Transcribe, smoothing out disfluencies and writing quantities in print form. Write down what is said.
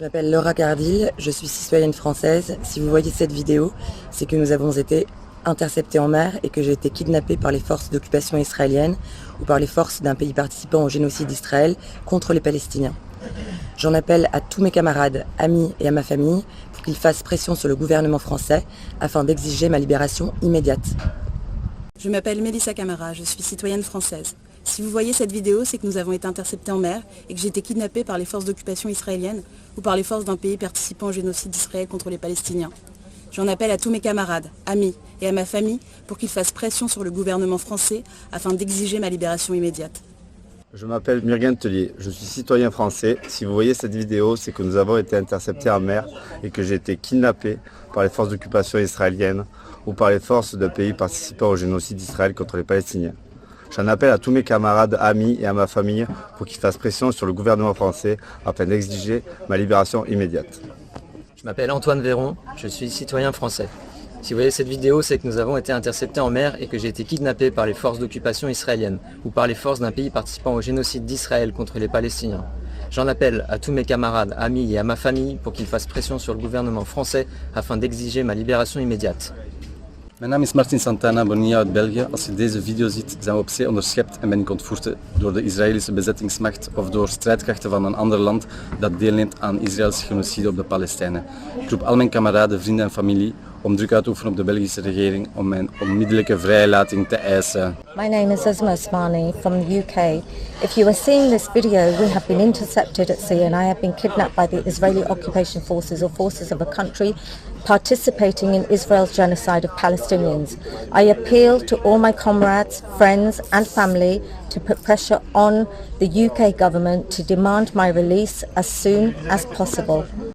Je m'appelle Laura Cardil, je suis citoyenne française. Si vous voyez cette vidéo, c'est que nous avons été interceptés en mer et que j'ai été kidnappée par les forces d'occupation israéliennes ou par les forces d'un pays participant au génocide d'Israël contre les Palestiniens. J'en appelle à tous mes camarades, amis et à ma famille pour qu'ils fassent pression sur le gouvernement français afin d'exiger ma libération immédiate. Je m'appelle Mélissa Camara, je suis citoyenne française. Si vous voyez cette vidéo, c'est que nous avons été interceptés en mer et que j'ai été kidnappée par les forces d'occupation israéliennes ou par les forces d'un pays participant au génocide d'Israël contre les Palestiniens. J'en appelle à tous mes camarades, amis et à ma famille pour qu'ils fassent pression sur le gouvernement français afin d'exiger ma libération immédiate. Je m'appelle Murgen Tellier, je suis citoyen français. Si vous voyez cette vidéo, c'est que nous avons été interceptés en mer et que j'ai été kidnappé par les forces d'occupation israéliennes ou par les forces d'un pays participant au génocide d'Israël contre les Palestiniens. J'en appelle à tous mes camarades, amis et à ma famille pour qu'ils fassent pression sur le gouvernement français afin d'exiger ma libération immédiate. Je m'appelle Antoine Véron, je suis citoyen français. Si vous voyez cette vidéo, c'est que nous avons été interceptés en mer et que j'ai été kidnappé par les forces d'occupation israéliennes ou par les forces d'un pays participant au génocide d'Israël contre les Palestiniens. J'en appelle à tous mes camarades, amis et à ma famille pour qu'ils fassent pression sur le gouvernement français afin d'exiger ma libération immédiate. Mijn naam is Martin Santana, Bonilla uit België. Als je deze video ziet, zijn we op zee onderschept en ben ik ontvoerd door de Israëlische bezettingsmacht of door strijdkrachten van een ander land dat deelneemt aan Israëls genocide op de Palestijnen. Ik roep al mijn kameraden, vrienden en familie om druk uit te oefenen op de Belgische regering om mijn onmiddellijke vrijlating te eisen. My name is Azma Osmani from the UK. If you are seeing this video, we have been intercepted at sea and I have been kidnapped by the Israeli occupation forces or forces of a country participating in Israel's genocide of Palestinians. I appeal to all my comrades, friends and family to put pressure on the UK government to demand my release as soon as possible.